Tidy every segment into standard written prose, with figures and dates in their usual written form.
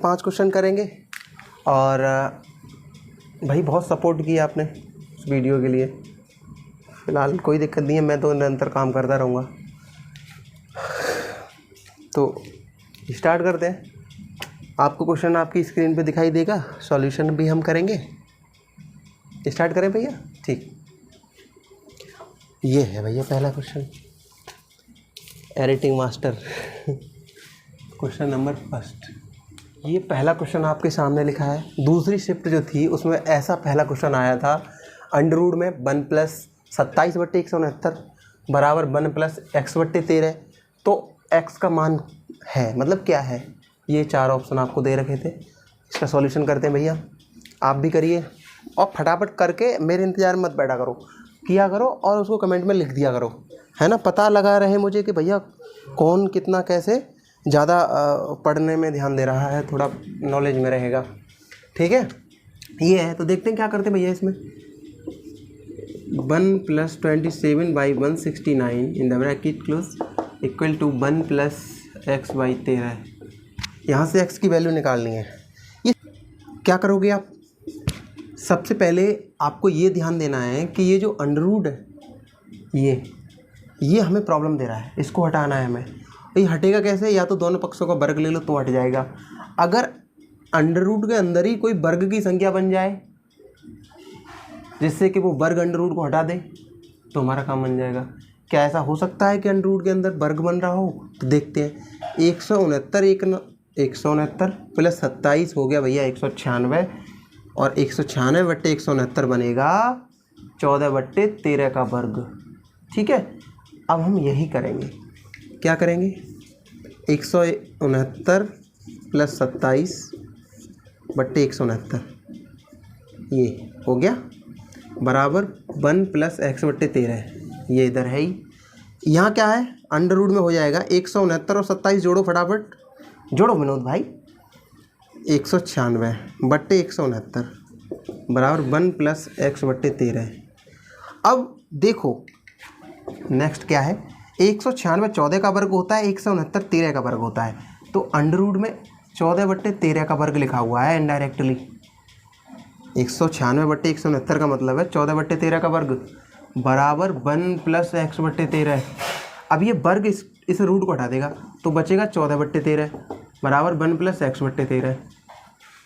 5 question करेंगे। और भाई बहुत सपोर्ट किया आपने इस वीडियो के लिए। फ़िलहाल कोई दिक्कत नहीं है, मैं तो निरंतर काम करता रहूँगा। तो स्टार्ट करते हैं। आपको क्वेश्चन आपकी स्क्रीन पे दिखाई देगा, सॉल्यूशन भी हम करेंगे। स्टार्ट करें भैया? ठीक, ये है भैया पहला question, editing master. Question number first, ये पहला क्वेश्चन आपके सामने लिखा है। दूसरी शिफ्ट जो थी उसमें ऐसा पहला क्वेश्चन आया था, अंडर रूट में 1 + 27/169 बराबर 1 + x/13। तो x का मान है, मतलब क्या है, ये 4 ऑप्शन आपको दे रखे थे। इसका सॉल्यूशन करते हैं भैया, आप भी करिए और फटाफट करके मेरे इंतज़ार में मत बैठा करो, किया करो और उसको कमेंट में लिख दिया करो, है ना। पता लगा रहे मुझे कि भैया कौन कितना कैसे ज़्यादा पढ़ने में ध्यान दे रहा है, थोड़ा नॉलेज में रहेगा। ठीक है, ये है। तो देखते हैं क्या करते हैं भैया इसमें। 1 + 27/169 in the bracket close equal to 1 + x/13। यहाँ से x की वैल्यू निकालनी है। ये क्या करोगे आप? सबसे पहले आपको ये ध्यान देना है कि ये जो अंडर रूट है ये हमें प्रॉब्लम दे रहा है, इसको हटाना है हमें। ये हटेगा कैसे? या तो दोनों पक्षों का वर्ग ले लो तो हट जाएगा। अगर अंडर रूट के अंदर ही कोई वर्ग की संख्या बन जाए जिससे कि वो वर्ग अंडर रूट को हटा दे तो हमारा काम बन जाएगा। क्या ऐसा हो सकता है कि अंडर रूट के अंदर वर्ग बन रहा हो? तो देखते हैं। 169 + 27 हो गया भैया 196, और 196/169 बनेगा 14/13 का वर्ग। ठीक है, अब हम यही करेंगे। क्या करेंगे? 169 + 27/169 ये हो गया बराबर 1 + x/13। ये इधर है ही। यहाँ क्या है? अंडर रूट में हो जाएगा 169 और 27 जोड़ो, फटाफट जोड़ो विनोद भाई। 196/169 बराबर 1 + x/13। अब देखो नेक्स्ट क्या है, 196 14 का वर्ग होता है, 169 13 का वर्ग होता है। तो अंडर रूट में 14/13 का वर्ग लिखा हुआ है इनडायरेक्टली। 196/169 का मतलब है 14/13 का वर्ग बराबर 1 + x/13। अब ये वर्ग इस रूट को हटा देगा तो बचेगा 14/13 बराबर 1 + x/13।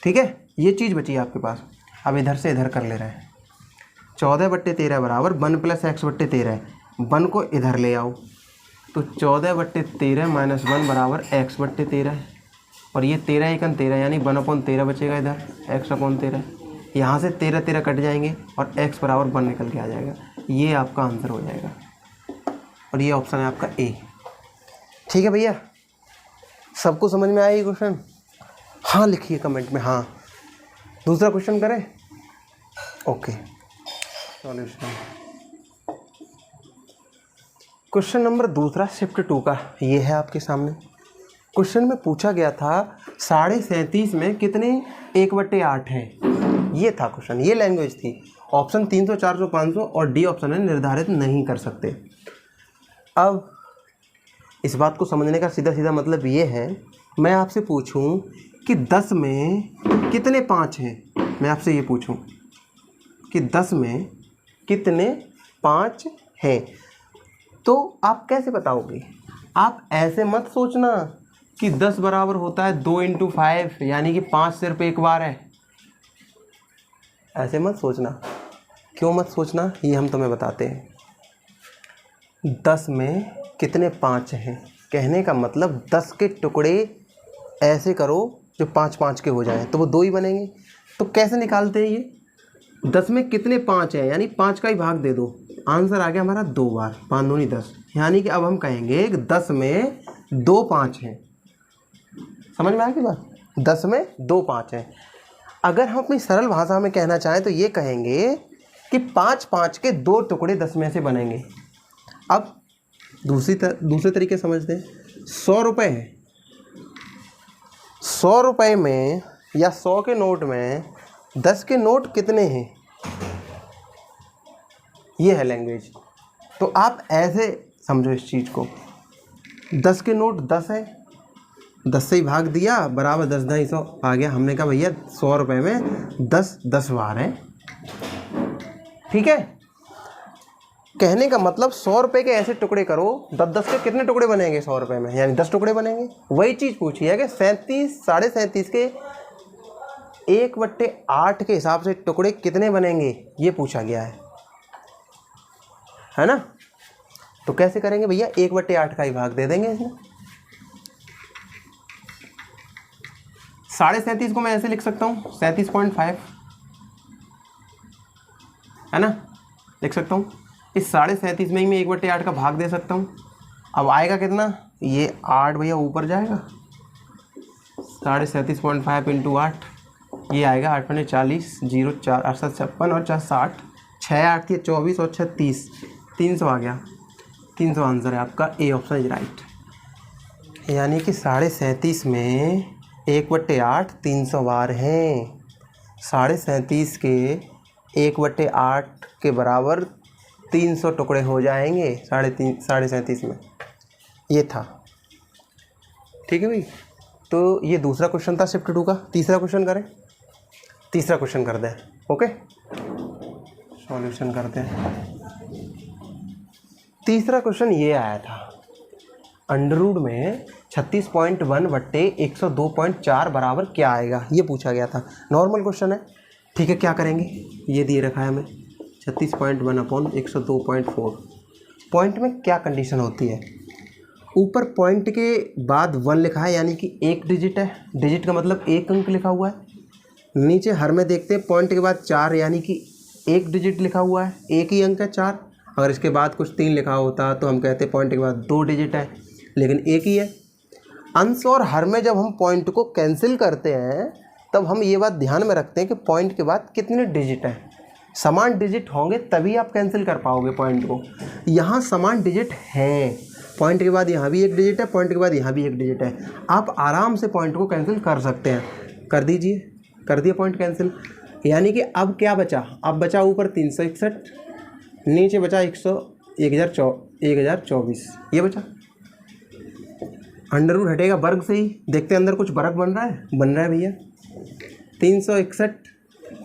ठीक है, ये चीज़ बची आपके पास। अब इधर से इधर कर ले रहे हैं। 14/13 बराबर 1 + x/13। 1 को इधर ले आओ तो 14/13 - 1 बराबर x/13। और ये 13 × 13 यानी 1/13 बचेगा इधर, x/13। यहाँ से 13 13 कट जाएंगे और x बराबर 1 निकल के आ जाएगा। ये आपका आंसर हो जाएगा और ये ऑप्शन है आपका ए। ठीक है भैया, सबको समझ में आया ये क्वेश्चन? हाँ लिखिए कमेंट में हाँ। दूसरा क्वेश्चन करें? Okay, solution. क्वेश्चन नंबर दूसरा शिफ्ट 2 का ये है आपके सामने। क्वेश्चन में पूछा गया था 37.5 में कितने 1/8 हैं। ये था क्वेश्चन, ये लैंग्वेज थी। ऑप्शन 300 400 500 और डी ऑप्शन है निर्धारित नहीं कर सकते। अब इस बात को समझने का सीधा सीधा मतलब ये है, मैं आपसे पूछूं कि 10 में कितने 5 हैं। मैं आपसे ये पूछूं कि 10 में कितने 5 हैं, तो आप कैसे बताओगे? आप ऐसे मत सोचना कि 10 बराबर होता है 2 × 5 यानी कि 5 सिर्फ एक बार है। ऐसे मत सोचना। क्यों मत सोचना, ये हम तुम्हें बताते हैं। 10 में कितने 5 हैं कहने का मतलब 10 के टुकड़े ऐसे करो जो 5 5 के हो जाएं तो वो 2 ही बनेंगे। तो कैसे निकालते हैं ये? 10 में कितने 5 हैं यानी 5 का ही भाग दे दो, आंसर आ गया हमारा 2 बार, 5 दूनी 10। यानी कि अब हम कहेंगे कि 10 में 2 5 हैं। समझ में आ गई बात? 10 में 2 5 हैं। अगर हम अपनी सरल भाषा में कहना चाहें तो ये कहेंगे कि 5 5 के 2 टुकड़े 10 में से बनेंगे। अब दूसरे तरीके समझते हैं। 100 रुपये है, 100 रुपये में या 100 के नोट में 10 के नोट कितने हैं, ये है लैंग्वेज। तो आप ऐसे समझो इस चीज़ को, 10 के नोट 10 है 10 से ही भाग दिया, बराबर 10 ढाई 100 आ गया। हमने कहा भैया 100 रुपये में 10 बार है। ठीक है, कहने का मतलब 100 रुपये के ऐसे टुकड़े करो, 10 के कितने टुकड़े बनेंगे 100 रुपये में, यानी 10 टुकड़े बनेंगे। वही चीज़ पूछी है कि 37 के 1/8 के हिसाब से टुकड़े कितने बनेंगे, ये पूछा गया है ना। तो कैसे करेंगे भैया, 1/8 का ही भाग दे देंगे इसमें। 37.5 को मैं ऐसे लिख सकता हूँ 37.5, है ना, लिख सकता हूँ। इस 37.5 में ही मैं 1/8 का भाग दे सकता हूँ। अब आएगा कितना, ये 8 भैया ऊपर जाएगा, 37.5 × 8, ये आएगा 8 × 40, 0 4 8 7 56 और 4 60, 6 8 के 24 और 6 30, 300 आ गया। 300 आंसर है आपका, ए ऑप्शन इज राइट। यानी कि 37.5 में 1/8 300 बार हैं। 37.5 के 1/8 के बराबर 300 टुकड़े हो जाएंगे 37.5 में, ये था। ठीक है भाई, तो ये दूसरा क्वेश्चन था शिफ्ट 2 का। तीसरा क्वेश्चन करें, तीसरा क्वेश्चन कर दें। ओके, सॉल्यूशन करते हैं। तीसरा क्वेश्चन ये आया था, अंडर रूट में 36.1/102.4 बराबर क्या आएगा, ये पूछा गया था। नॉर्मल क्वेश्चन है। ठीक है, क्या करेंगे, ये दिए रखा है हमें 36.1/102.4। पॉइंट में क्या कंडीशन होती है, ऊपर पॉइंट के बाद 1 लिखा है, यानी कि एक डिजिट है, डिजिट का मतलब एक अंक लिखा हुआ है। नीचे हर में देखते हैं पॉइंट के बाद 4, यानी कि एक डिजिट लिखा हुआ है, एक ही अंक है 4। अगर इसके बाद कुछ 3 लिखा होता तो हम कहते पॉइंट के बाद 2 डिजिट है, लेकिन एक ही है। अंश और हर में जब हम पॉइंट को कैंसिल करते हैं तब हम ये बात ध्यान में रखते हैं कि पॉइंट के बाद कितने डिजिट हैं। समान डिजिट होंगे तभी आप कैंसिल कर पाओगे पॉइंट को। यहाँ समान डिजिट हैं, पॉइंट के बाद यहाँ भी एक डिजिट है, पॉइंट के बाद यहाँ भी एक डिजिट है। आप आराम से पॉइंट को कैंसिल कर सकते हैं। कर दीजिए, कर दिया पॉइंट कैंसिल। यानी कि अब क्या बचा, अब बचा ऊपर 361, नीचे बचा 1024, ये बचा। अंडर रूट हटेगा वर्ग से ही, देखते हैं अंदर कुछ वर्ग बन रहा है, बन रहा है भैया। 361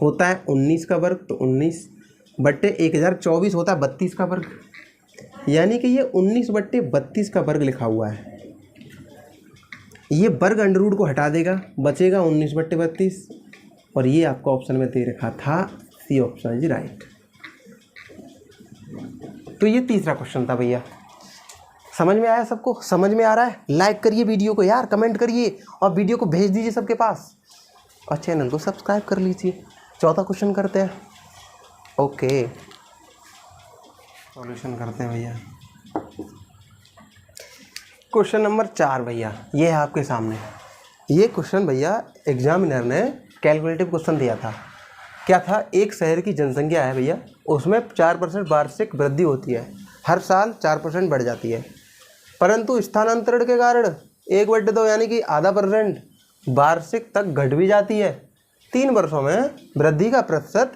होता है 19 का वर्ग, तो 19/1024 होता है 32 का वर्ग, यानी कि ये 19/32 का वर्ग लिखा हुआ है। ये वर्ग अंडर रूट को हटा देगा, बचेगा 19/32, और ये आपका ऑप्शन में दे रखा था, सी ऑप्शन इज राइट। तो ये तीसरा क्वेश्चन था भैया। समझ में आया सबको, समझ में आ रहा है? लाइक करिए वीडियो को यार, कमेंट करिए और वीडियो को भेज दीजिए सबके पास, और चैनल को सब्सक्राइब कर लीजिए। चौथा क्वेश्चन करते हैं। ओके, सॉल्यूशन करते हैं भैया। क्वेश्चन नंबर 4 भैया, ये है आपके सामने। ये क्वेश्चन भैया एग्जामिनर ने कैलकुलेटिव क्वेश्चन दिया था। क्या था, एक शहर की जनसंख्या है भैया, उसमें 4% वार्षिक वृद्धि होती है, हर साल 4% बढ़ जाती है, परंतु स्थानांतरण के कारण 1/2 यानी कि आधा % वार्षिक तक घट भी जाती है। 3 वर्षों में वृद्धि का प्रतिशत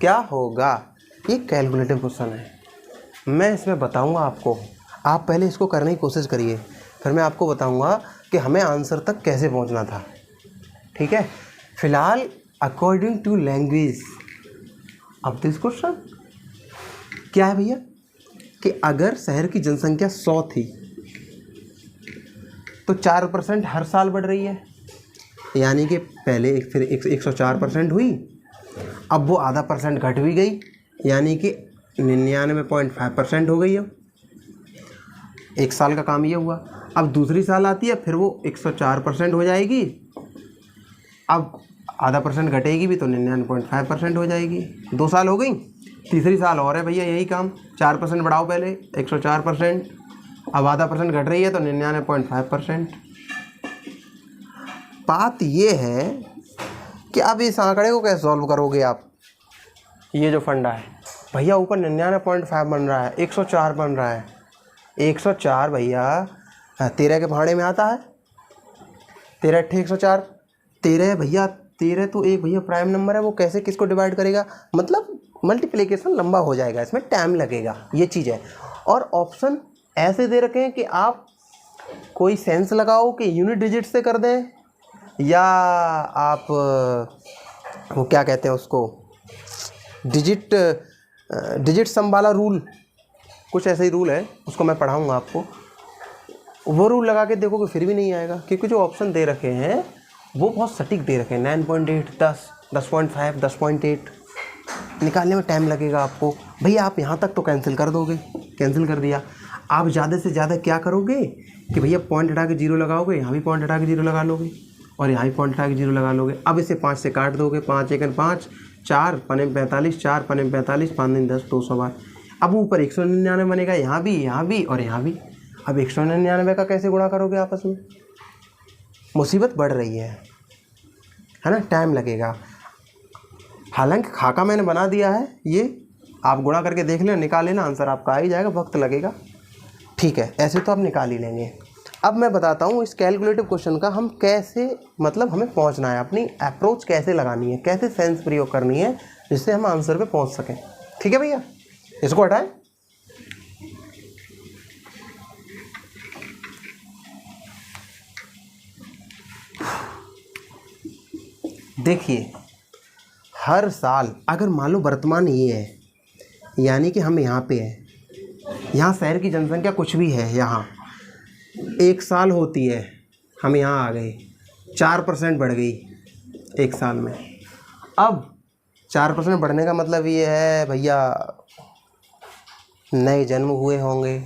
क्या होगा? ये कैलकुलेटिव क्वेश्चन है। मैं इसमें बताऊंगा आपको, आप पहले इसको करने की कोशिश करिए, फिर मैं आपको बताऊंगा कि हमें आंसर तक कैसे पहुंचना था। ठीक है, फिलहाल अकॉर्डिंग टू लैंग्वेज अब दिस क्वेश्चन क्या है भैया, कि अगर शहर की जनसंख्या 100 थी तो 4% हर साल बढ़ रही है, यानी कि पहले फिर 104% हुई, अब वो आधा % घट भी गई, यानी कि 99.5% हो गई। अब एक साल का काम ये हुआ। अब दूसरी साल आती है, फिर वो 104% हो जाएगी, अब आधा % घटेगी भी तो 99.5% हो जाएगी। 2 साल हो गई, तीसरी साल और है भैया यही काम, 4% बढ़ाओ, पहले 104%, अब आधा % घट रही है तो 99.5%। बात ये है कि अब इस आंकड़े को कैसे सॉल्व करोगे आप। ये जो फंडा है भैया, ऊपर 99.5 बन रहा है, 104 बन रहा है। 104 भैया 13 के भाड़े में आता है, 13 × 104, 13 भैया, 13 तो एक भैया प्राइम नंबर है, वो कैसे किसको डिवाइड करेगा, मतलब मल्टीप्लिकेशन लंबा हो जाएगा, इसमें टाइम लगेगा, ये चीज़ है। और ऑप्शन ऐसे दे रखे हैं कि आप कोई सेंस लगाओ कि यूनिट डिजिट से कर दें, या आप वो क्या कहते हैं उसको, डिजिट सम वाला रूल, कुछ ऐसा ही रूल है, उसको मैं पढ़ाऊँगा आपको। वो रूल लगा के देखो कि फिर भी नहीं आएगा, क्योंकि जो ऑप्शन दे रखे हैं वो बहुत सटीक दे रखे हैं। 9.8, 10, 10.5, 10.8 निकालने में टाइम लगेगा आपको। भैया आप यहाँ तक तो कैंसिल कर दोगे, कैंसिल कर दिया। आप ज़्यादा से ज़्यादा क्या करोगे कि भैया पॉइंट हटा के जीरो लगाओगे, यहाँ भी पॉइंट हटा के जीरो लगा लोगे और यहाँ भी पॉइंट हटा के जीरो लगा लोगे। अब इसे 5 से काट दोगे, 5 एकन 5, 4 पने 45, 4 पने 45, 5 दिन 10, 200 बार। अब ऊपर 199 बनेगा, यहाँ भी और यहाँ भी। अब 199 का कैसे गुणा करोगे आपस में? मुसीबत बढ़ रही है ना, टाइम लगेगा। हालांकि खाका मैंने बना दिया है, ये आप गुणा करके देख लेना, निकाल लेना, आंसर आपका आ ही जाएगा, वक्त लगेगा। ठीक है, ऐसे तो आप निकाल ही लेंगे। अब मैं बताता हूँ इस कैलकुलेटिव क्वेश्चन का हम कैसे, मतलब हमें पहुँचना है, अपनी अप्रोच कैसे लगानी है, कैसे सेंस प्रयोग करनी है जिससे हम आंसर पे पहुँच सकें। ठीक है भैया, इसको हटाएं। देखिए, हर साल अगर मान लो वर्तमान ये है, यानी कि हम यहाँ पे हैं, यहाँ शहर की जनसंख्या कुछ भी है, यहाँ 1 साल होती है, हम यहाँ आ गए, 4% बढ़ गई 1 साल में। अब 4% बढ़ने का मतलब ये है भैया, नए जन्म हुए होंगे,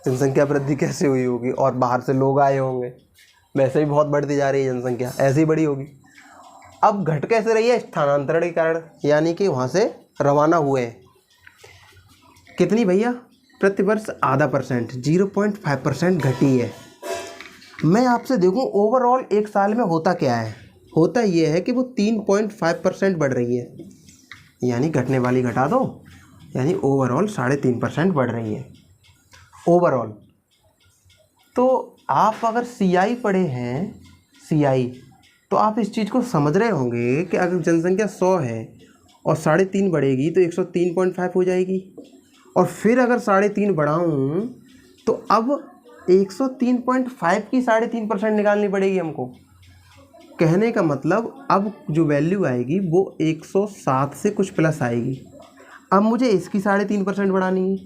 जनसंख्या वृद्धि कैसे हुई होगी, और बाहर से लोग आए होंगे, वैसे भी बहुत बढ़ती जा रही है जनसंख्या, ऐसे ही बढ़ी होगी। अब घट कैसे रही है? स्थानांतरण के कारण, यानी कि वहाँ से रवाना हुए। कितनी भैया? प्रतिवर्ष आधा %, 0.5% घटी है। मैं आपसे देखूं ओवरऑल 1 साल में होता क्या है। होता ये है कि वो 3.5% बढ़ रही है, यानी घटने वाली घटा दो, यानी ओवरऑल 3.5% बढ़ रही है ओवरऑल। तो आप अगर CI पढ़े हैं, CI, तो आप इस चीज़ को समझ रहे होंगे कि अगर जनसंख्या 100 है और 3.5 बढ़ेगी तो 103.5 हो जाएगी, और फिर अगर 3.5 बढ़ाऊँ तो अब 103.5 की 3.5% निकालनी पड़ेगी हमको। कहने का मतलब अब जो वैल्यू आएगी वो 107 से कुछ प्लस आएगी। अब मुझे इसकी 3.5% बढ़ानी है,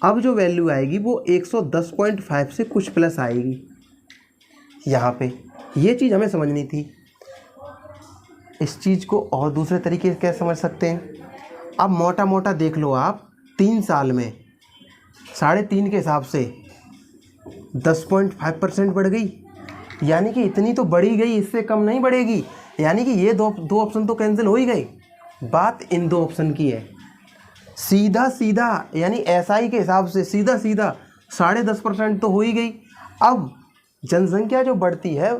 अब जो वैल्यू आएगी वो 110.5 से कुछ प्लस आएगी। यहाँ पे ये चीज़ हमें समझनी थी। इस चीज़ को और दूसरे तरीके से कैसे समझ सकते हैं? अब मोटा मोटा देख लो आप, 3 साल में 3.5 के हिसाब से 10.5% बढ़ गई, यानी कि इतनी तो बढ़ी गई, इससे कम नहीं बढ़ेगी। यानी कि ये दो ऑप्शन तो कैंसिल हो ही गई। बात इन 2 ऑप्शन की है। सीधा सीधा यानी SI के हिसाब से सीधा सीधा 10.5% तो हो ही गई। अब जनसंख्या जो बढ़ती है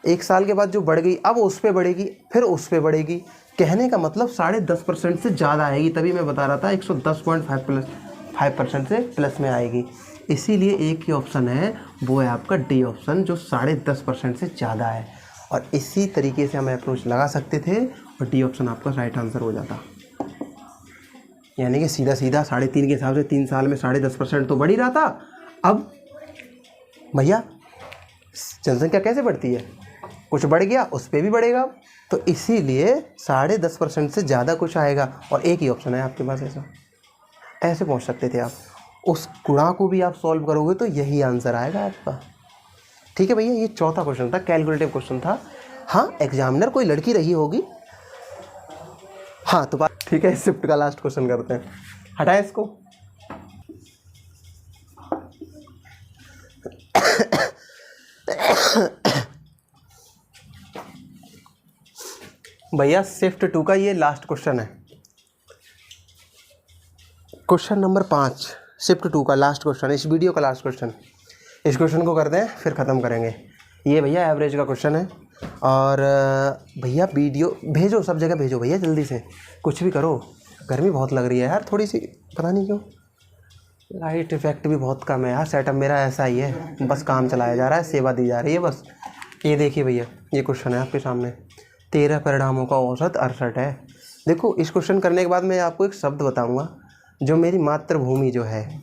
1 साल के बाद जो बढ़ गई, अब उस पर बढ़ेगी, फिर उस पर बढ़ेगी। कहने का मतलब 10.5% से ज़्यादा आएगी। तभी मैं बता रहा था 110.5% से प्लस में आएगी। इसीलिए एक ही ऑप्शन है, वो है आपका D ऑप्शन, जो 10.5% से ज़्यादा है। और इसी तरीके से हम अप्रोच लगा सकते थे और D ऑप्शन आपका राइट आंसर हो जाता। यानी कि सीधा सीधा 3.5 के हिसाब से 3 साल में 10.5% तो बढ़ ही रहा था। अब भैया जनसंख्या कैसे बढ़ती है, कुछ बढ़ गया उस पर भी बढ़ेगा, तो इसीलिए 10.5% से ज़्यादा कुछ आएगा। और एक ही ऑप्शन है आपके पास, ऐसे पहुंच सकते थे आप। उस गुणा को भी आप सॉल्व करोगे तो यही आंसर आएगा आपका। ठीक है भैया, ये चौथा क्वेश्चन था, कैलकुलेटिव क्वेश्चन था। हाँ, एग्जामिनर कोई लड़की रही होगी। हाँ तो बात ठीक है, शिफ्ट का लास्ट क्वेश्चन करते हैं। हटाए इसको। भैया शिफ्ट 2 का ये लास्ट क्वेश्चन है, क्वेश्चन नंबर 5, शिफ्ट 2 का लास्ट क्वेश्चन, इस वीडियो का लास्ट क्वेश्चन। इस क्वेश्चन को करते हैं फिर ख़त्म करेंगे। ये भैया एवरेज का क्वेश्चन है। और भैया वीडियो भेजो, सब जगह भेजो भैया, जल्दी से कुछ भी करो। गर्मी बहुत लग रही है यार, थोड़ी सी, पता नहीं क्यों। लाइट इफेक्ट भी बहुत कम है यार। सेटअप मेरा ऐसा ही है, बस काम चलाया जा रहा है, सेवा दी जा रही है बस। ये देखिए भैया, ये क्वेश्चन है आपके सामने। 13 परिणामों का औसत 68 है। देखो, इस क्वेश्चन करने के बाद मैं आपको एक शब्द बताऊंगा, जो मेरी मातृभूमि जो है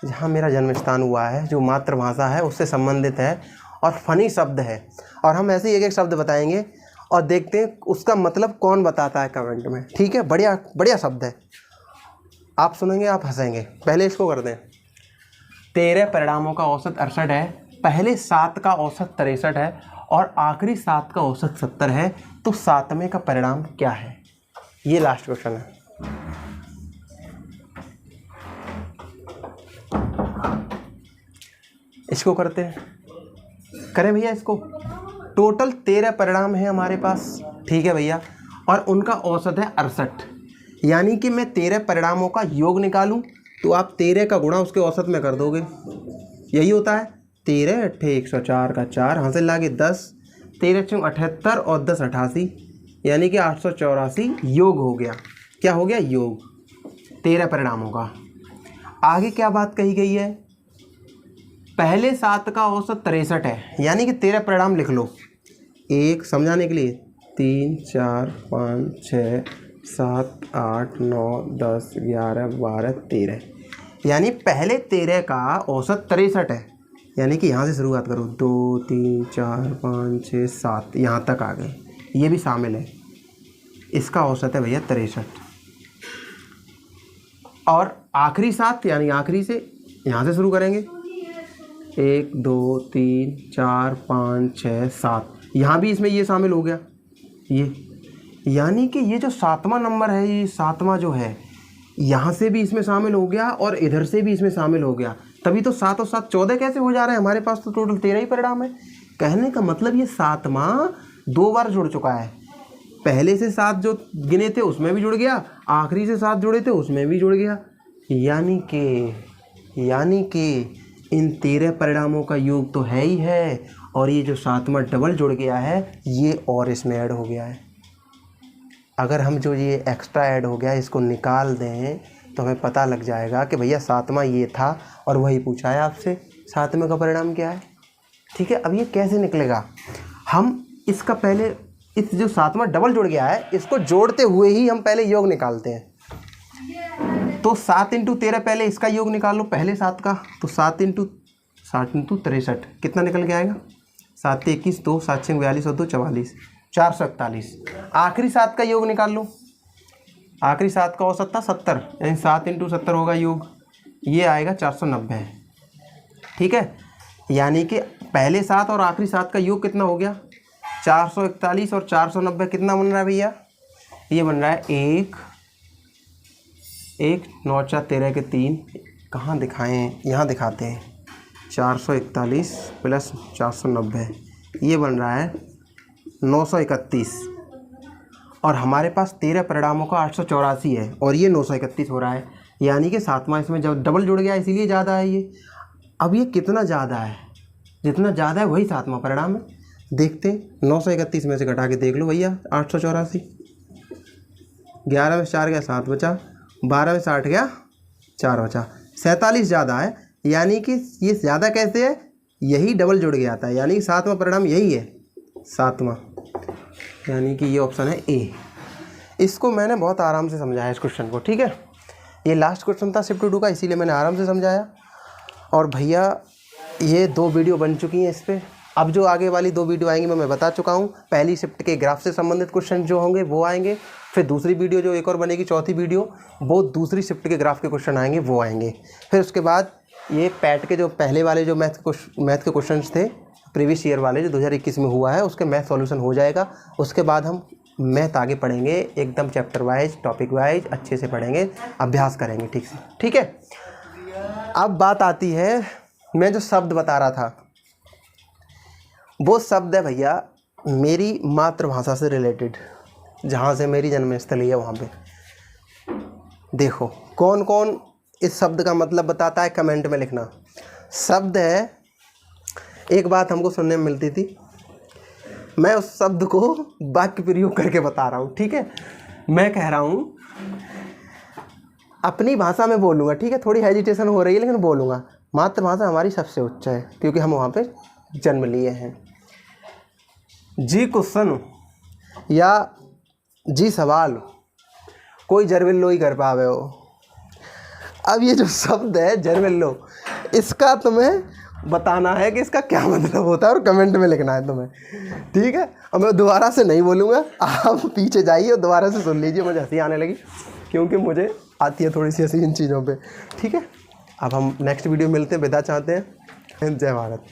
जहाँ मेरा जन्म स्थान हुआ है, जो मातृभाषा है उससे संबंधित है और फनी शब्द है। और हम ऐसे ही एक एक शब्द बताएंगे और देखते हैं उसका मतलब कौन बताता है कमेंट में। ठीक है, बढ़िया बढ़िया शब्द है, आप सुनेंगे आप हंसेंगे। पहले इसको कर दें। 13 परिणामों का औसत 68 है, पहले 7 का औसत 63 है और आखिरी 7 का औसत 70 है, तो 7वें का परिणाम क्या है? ये लास्ट क्वेश्चन है। इसको करते हैं, करें भैया इसको। टोटल 13 परिणाम है हमारे पास, ठीक है भैया, और उनका औसत है 68। यानी कि मैं 13 परिणामों का योग निकालूं तो आप 13 का गुणा उसके औसत में कर दोगे, यही होता है। 13 अट्ठे 104 का 4 हासिल लागे 10, 13 चौं 78 और 10 88, यानी कि 884 योग हो गया। क्या हो गया? योग 13 परिणामों का। आगे क्या बात कही गई है? पहले 7 का औसत 63 है, यानी कि 13 परिणाम लिख लो एक समझाने के लिए। 3 4 5 6 7 8 9 10 11 12 13, यानी पहले 13 का औसत 63 है। यानी कि यहाँ से शुरुआत करो, 2 3 4 5 6 7 यहाँ तक आ गए, ये भी शामिल है। इसका औसत है भैया 63। और आखिरी 7 यानी आखिरी से यहाँ से शुरू करेंगे, 1 2 3 4 5 6 7, यहाँ भी इसमें ये शामिल हो गया ये। यानी कि ये जो 7वां नंबर है, ये 7वां जो है यहाँ से भी इसमें शामिल हो गया और इधर से भी इसमें शामिल हो गया। तभी तो 7 और 7 14 कैसे हो जा रहे हैं? हमारे पास तो टोटल 13 ही परिणाम है। कहने का मतलब ये 7वां 2 बार जुड़ चुका है। पहले से 7 जो गिने थे उसमें भी जुड़ गया, आखिरी से 7 जुड़े थे उसमें भी जुड़ गया। यानी कि इन 13 परिणामों का योग तो है ही है, और ये जो 7वां डबल जुड़ गया है ये और इसमें ऐड हो गया है। अगर हम जो ये एक्स्ट्रा ऐड हो गया इसको निकाल दें तो हमें पता लग जाएगा कि भैया 7वां ये था, और वही पूछा है आपसे 7वें का परिणाम क्या है। ठीक है, अब ये कैसे निकलेगा? हम इसका पहले इस जो 7वां डबल जुड़ गया है इसको जोड़ते हुए ही हम पहले योग निकालते हैं। तो 7 × 13 पहले इसका योग निकाल लो, पहले 7 का। तो 7 × 63 कितना निकल के आएगा? 7 × 21 2, 7 × 6 42 और 2 44, 441। आखिरी 7 का योग निकाल लो, आखिरी 7 का औसत था 70, यानी 7 × 70 होगा योग, ये आएगा 490। ठीक है, यानी कि पहले 7 और आखिरी 7 का योग कितना हो गया? 441 और 490 कितना बन रहा है भैया? ये बन रहा है 1 1 9 4 13 के 3, कहाँ दिखाएं? यहाँ दिखाते हैं। 441 प्लस 490, ये बन रहा है 931। और हमारे पास 13 परिणामों का 884 है और ये 931 हो रहा है। यानी कि 7वां इसमें जब डबल जुड़ गया इसीलिए ज़्यादा है ये। अब ये कितना ज़्यादा है? जितना ज़्यादा है वही 7वां परिणाम है। देखते हैं, 931 में से घटा के देख लो भैया, 884। 11 में 4 गया 7 बचा, 12 में 60 गया 4 बचा, 47 ज़्यादा है। यानी कि ये ज़्यादा कैसे है? यही डबल जुड़ गया था, यानी कि 7वां परिणाम यही है, 7वां। यानी कि ये ऑप्शन है ए। इसको मैंने बहुत आराम से समझाया इस क्वेश्चन को। ठीक है, ये लास्ट क्वेश्चन था शिफ्ट 2 का, इसीलिए मैंने आराम से समझाया। और भैया ये 2 वीडियो बन चुकी हैं इस पर। अब जो आगे वाली 2 वीडियो आएंगी मैं बता चुका हूँ। पहली शिफ्ट के ग्राफ से संबंधित क्वेश्चन जो होंगे वो आएंगे, फिर दूसरी वीडियो जो एक और बनेगी, चौथी वीडियो, वो दूसरी शिफ्ट के ग्राफ के क्वेश्चन आएंगे, वो आएंगे। फिर उसके बाद ये पैट के जो पहले वाले जो मैथ के क्वेश्चन थे प्रीवियस ईयर वाले जो 2021 में हुआ है, उसके मैथ सॉल्यूशन हो जाएगा। उसके बाद हम मैथ आगे पढ़ेंगे, एकदम चैप्टर वाइज टॉपिक वाइज अच्छे से पढ़ेंगे, अभ्यास करेंगे ठीक से। ठीक है, अब बात आती है, मैं जो शब्द बता रहा था वो शब्द है भैया मेरी मातृभाषा से रिलेटेड, जहाँ से मेरी जन्मस्थली है वहाँ पे। देखो कौन कौन इस शब्द का मतलब बताता है, कमेंट में लिखना। शब्द है, एक बात हमको सुनने में मिलती थी, मैं उस शब्द को वाक्य प्रयोग करके बता रहा हूँ। ठीक है, मैं कह रहा हूँ अपनी भाषा में बोलूँगा। ठीक है, थोड़ी हेजिटेशन हो रही है लेकिन बोलूँगा। मातृभाषा हमारी सबसे उच्च है क्योंकि हम वहाँ पे जन्म लिए हैं। जी क्वेश्चन या जी सवाल कोई जरविल लोई कर पावे हो। अब ये जो शब्द है जर्मेलो, इसका तुम्हें बताना है कि इसका क्या मतलब होता है और कमेंट में लिखना है तुम्हें, ठीक है। और मैं दोबारा से नहीं बोलूँगा, आप पीछे जाइए और दोबारा से सुन लीजिए। मुझे हंसी आने लगी क्योंकि मुझे आती है थोड़ी सी हंसी इन चीज़ों पे, ठीक है। अब हम नेक्स्ट वीडियो मिलते हैं, विदा चाहते हैं। जय भारत।